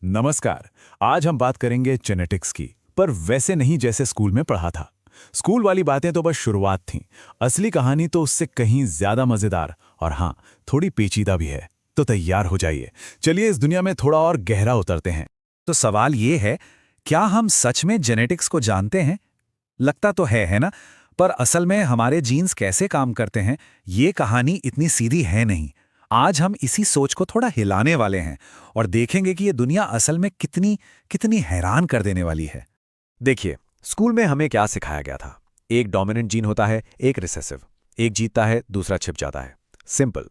नमस्कार। आज हम बात करेंगे जेनेटिक्स की, पर वैसे नहीं जैसे स्कूल में पढ़ा था। स्कूल वाली बातें तो बस शुरुआत थीं। असली कहानी तो उससे कहीं ज्यादा मजेदार और हाँ, थोड़ी पेचीदा भी है। तो तैयार हो जाइए, चलिए इस दुनिया में थोड़ा और गहरा उतरते हैं। तो सवाल ये है, क्या हम सच में जेनेटिक्स को जानते हैं? लगता तो है ना? पर असल में हमारे जीन्स कैसे काम करते हैं, ये कहानी इतनी सीधी है नहीं। आज हम इसी सोच को थोड़ा हिलाने वाले हैं और देखेंगे कि ये दुनिया असल में कितनी कितनी हैरान कर देने वाली है। देखिए, स्कूल में हमें क्या सिखाया गया था। एक डोमिनेंट जीन होता है, एक रिसेसिव। एक जीतता है, दूसरा छिप जाता है। सिंपल।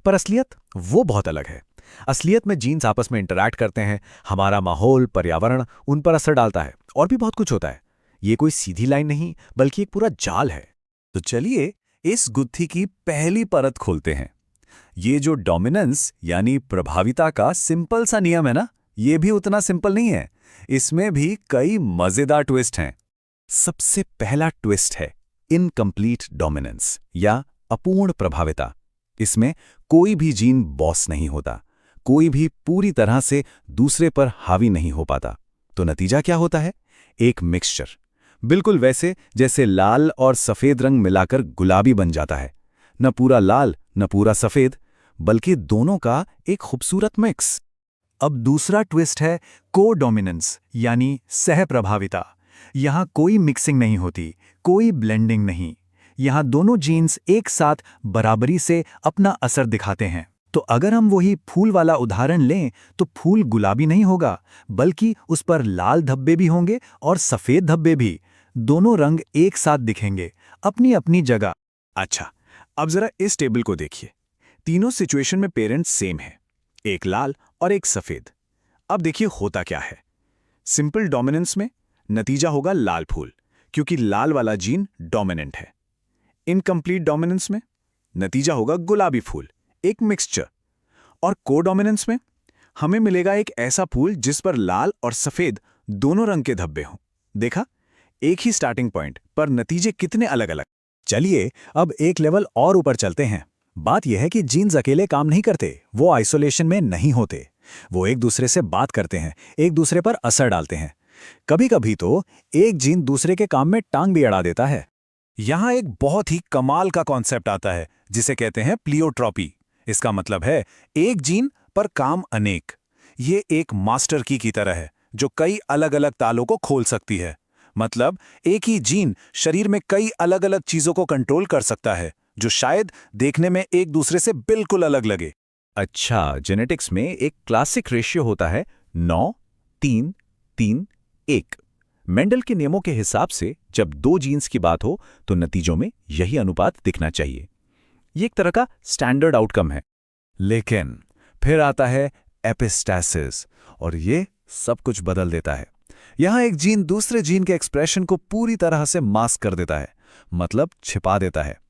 पर असलियत वो बहुत अलग है। असलियत में जीन्स आपस में इंटरैक्ट करते हैं, हमारा माहौल, पर्यावरण उन पर असर डालता है और भी बहुत कुछ होता है। ये कोई सीधी लाइन नहीं, बल्कि एक पूरा जाल है। तो चलिए इस गुत्थी की पहली परत खोलते हैं। ये जो डोमिनेंस यानी प्रभाविता का सिंपल सा नियम है ना, ये भी उतना सिंपल नहीं है। इसमें भी कई मजेदार ट्विस्ट हैं। सबसे पहला ट्विस्ट है इनकम्प्लीट डोमिनेंस या अपूर्ण प्रभाविता। इसमें कोई भी जीन बॉस नहीं होता, कोई भी पूरी तरह से दूसरे पर हावी नहीं हो पाता। तो नतीजा क्या होता है? एक मिक्सचर, बिल्कुल वैसे जैसे लाल और सफेद रंग मिलाकर गुलाबी बन जाता है। न पूरा लाल न पूरा सफेद, बल्कि दोनों का एक खूबसूरत मिक्स। अब दूसरा ट्विस्ट है को-डोमिनेंस यानी सहप्रभाविता। यहाँ कोई मिक्सिंग नहीं होती, कोई ब्लेंडिंग नहीं। यहाँ दोनों जीन्स एक साथ बराबरी से अपना असर दिखाते हैं। तो अगर हम वही फूल वाला उदाहरण लें तो फूल गुलाबी नहीं होगा, बल्कि उस पर लाल धब्बे भी होंगे और सफेद धब्बे भी। दोनों रंग एक साथ दिखेंगे, अपनी अपनी जगह। अच्छा, अब जरा इस टेबल को देखिए। तीनों सिचुएशन में पेरेंट्स सेम हैं, एक लाल और एक सफेद। अब देखिए होता क्या है। सिंपल डोमिनेंस में नतीजा होगा लाल फूल, क्योंकि लाल वाला जीन डोमिनेंट है। इनकम्प्लीट डोमिनेंस में नतीजा होगा गुलाबी फूल, एक मिक्सचर। और को-डोमिनेंस में हमें मिलेगा एक ऐसा फूल जिस पर लाल और सफेद दोनों रंग के धब्बे हों। देखा, एक ही स्टार्टिंग पॉइंट पर नतीजे कितने अलग अलग। चलिए अब एक लेवल और ऊपर चलते हैं। बात यह है कि जीन्स अकेले काम नहीं करते, वो आइसोलेशन में नहीं होते। वो एक दूसरे से बात करते हैं, एक दूसरे पर असर डालते हैं। कभी कभी तो एक जीन दूसरे के काम में टांग भी अड़ा देता है। यहाँ एक बहुत ही कमाल का कॉन्सेप्ट आता है जिसे कहते हैं प्लियोट्रॉपी। इसका मतलब है एक जीन पर काम अनेक। ये एक मास्टर की तरह है जो कई अलग अलग तालों को खोल सकती है। मतलब एक ही जीन शरीर में कई अलग अलग चीजों को कंट्रोल कर सकता है, जो शायद देखने में एक दूसरे से बिल्कुल अलग लगे। अच्छा, जेनेटिक्स में एक क्लासिक रेशियो होता है 9-3-3-1। मेंडल के नियमों के हिसाब से जब दो जीन्स की बात हो तो नतीजों में यही अनुपात दिखना चाहिए। ये एक तरह का स्टैंडर्ड आउटकम है। लेकिन फिर आता है एपिस्टैसिस और ये सब कुछ बदल देता है। यहां एक जीन दूसरे जीन के एक्सप्रेशन को पूरी तरह से मास्क कर देता है, मतलब छिपा देता है।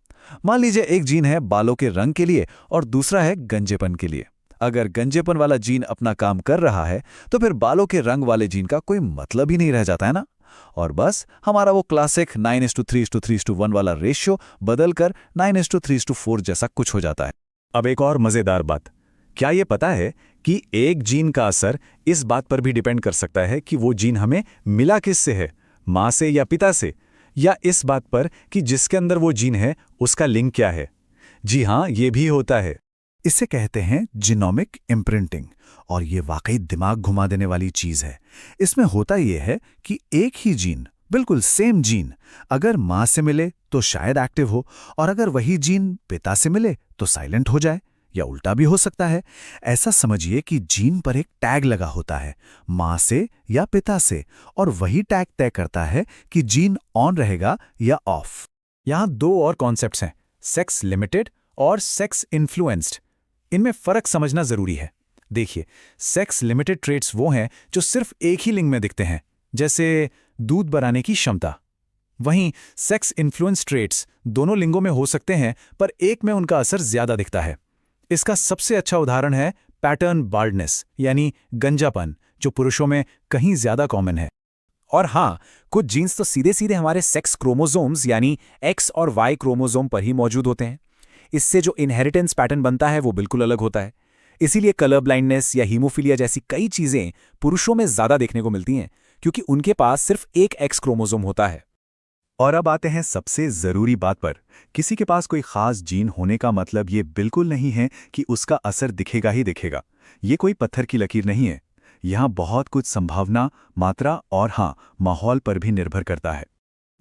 मान लीजिए एक जीन है बालों के रंग के लिए और दूसरा है गंजेपन के लिए। अगर गंजेपन वाला जीन अपना काम कर रहा है तो फिर बालों के रंग वाले जीन का कोई मतलब ही नहीं रह जाता है ना। और बस हमारा वो क्लासिक 9:3:3:1 वाला रेशियो बदलकर 9:3:4 जैसा कुछ हो जाता है। अब एक और मजेदार बात, क्या ये पता है कि एक जीन का असर इस बात पर भी डिपेंड कर सकता है कि वो जीन हमें मिला किससे है, माँ से या पिता से, या इस बात पर कि जिसके अंदर वो जीन है उसका लिंक क्या है। जी हाँ, ये भी होता है। इसे कहते हैं जीनोमिक इम्प्रिंटिंग और ये वाकई दिमाग घुमा देने वाली चीज है। इसमें होता यह है कि एक ही जीन, बिल्कुल सेम जीन, अगर माँ से मिले तो शायद एक्टिव हो और अगर वही जीन पिता से मिले तो साइलेंट हो जाए, या उल्टा भी हो सकता है। ऐसा समझिए कि जीन पर एक टैग लगा होता है, माँ से या पिता से, और वही टैग तय करता है कि जीन ऑन रहेगा या ऑफ। यहाँ दो और कॉन्सेप्ट्स हैं, सेक्स लिमिटेड और सेक्स इन्फ्लुएंस्ड। इनमें फर्क समझना जरूरी है। देखिए, सेक्स लिमिटेड ट्रेट्स वो हैं जो सिर्फ एक ही लिंग में दिखते हैं, जैसे दूध बनाने की क्षमता। वहीं सेक्स इन्फ्लुएंस ट्रेट्स दोनों लिंगों में हो सकते हैं, पर एक में उनका असर ज्यादा दिखता है। इसका सबसे अच्छा उदाहरण है पैटर्न बाल्डनेस यानी गंजापन, जो पुरुषों में कहीं ज्यादा कॉमन है। और हाँ, कुछ जीन्स तो सीधे सीधे हमारे सेक्स क्रोमोसोम्स यानी एक्स और वाई क्रोमोसोम पर ही मौजूद होते हैं। इससे जो इनहेरिटेंस पैटर्न बनता है वो बिल्कुल अलग होता है। इसीलिए कलर ब्लाइंडनेस या हीमोफीलिया जैसी कई चीजें पुरुषों में ज्यादा देखने को मिलती हैं, क्योंकि उनके पास सिर्फ एक एक्स क्रोमोसोम होता है। और अब आते हैं सबसे जरूरी बात पर। किसी के पास कोई खास जीन होने का मतलब ये बिल्कुल नहीं है कि उसका असर दिखेगा ही दिखेगा। ये कोई पत्थर की लकीर नहीं है। यहाँ बहुत कुछ संभावना, मात्रा और हाँ, माहौल पर भी निर्भर करता है।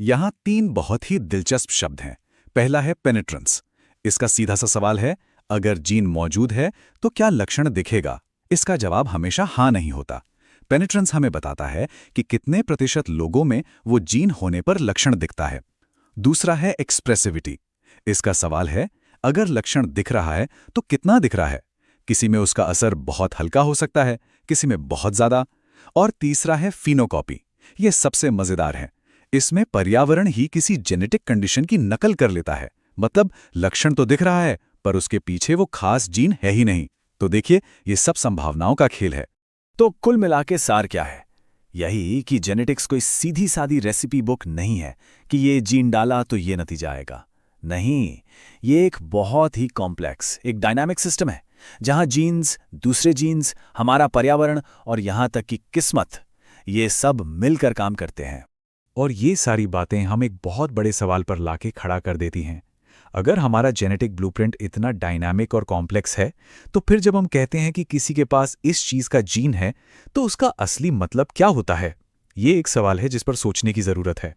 यहाँ 3 बहुत ही दिलचस्प शब्द हैं। पहला है पेनिट्रेंस। इसका सीधा सा सवाल है, अगर जीन मौजूद है तो क्या लक्षण दिखेगा? इसका जवाब हमेशा हाँ नहीं होता। पेनिट्रेंस हमें बताता है कि कितने प्रतिशत लोगों में वो जीन होने पर लक्षण दिखता है। दूसरा है एक्सप्रेसिविटी। इसका सवाल है, अगर लक्षण दिख रहा है तो कितना दिख रहा है? किसी में उसका असर बहुत हल्का हो सकता है, किसी में बहुत ज्यादा। और तीसरा है फिनोकॉपी। ये सबसे मजेदार है। इसमें पर्यावरण ही किसी जेनेटिक कंडीशन की नकल कर लेता है। मतलब लक्षण तो दिख रहा है, पर उसके पीछे वो खास जीन है ही नहीं। तो देखिए, ये सब संभावनाओं का खेल है। तो कुल मिला के सार क्या है? यही कि जेनेटिक्स कोई सीधी सादी रेसिपी बुक नहीं है कि ये जीन डाला तो ये नतीजा आएगा। नहीं, ये एक बहुत ही कॉम्प्लेक्स, एक डायनामिक सिस्टम है, जहां जीन्स, दूसरे जीन्स, हमारा पर्यावरण और यहां तक कि किस्मत, ये सब मिलकर काम करते हैं। और ये सारी बातें हम एक बहुत बड़े सवाल पर लाके खड़ा कर देती हैं। अगर हमारा जेनेटिक ब्लूप्रिंट इतना डायनामिक और कॉम्प्लेक्स है, तो फिर जब हम कहते हैं कि किसी के पास इस चीज का जीन है, तो उसका असली मतलब क्या होता है? ये एक सवाल है जिस पर सोचने की जरूरत है।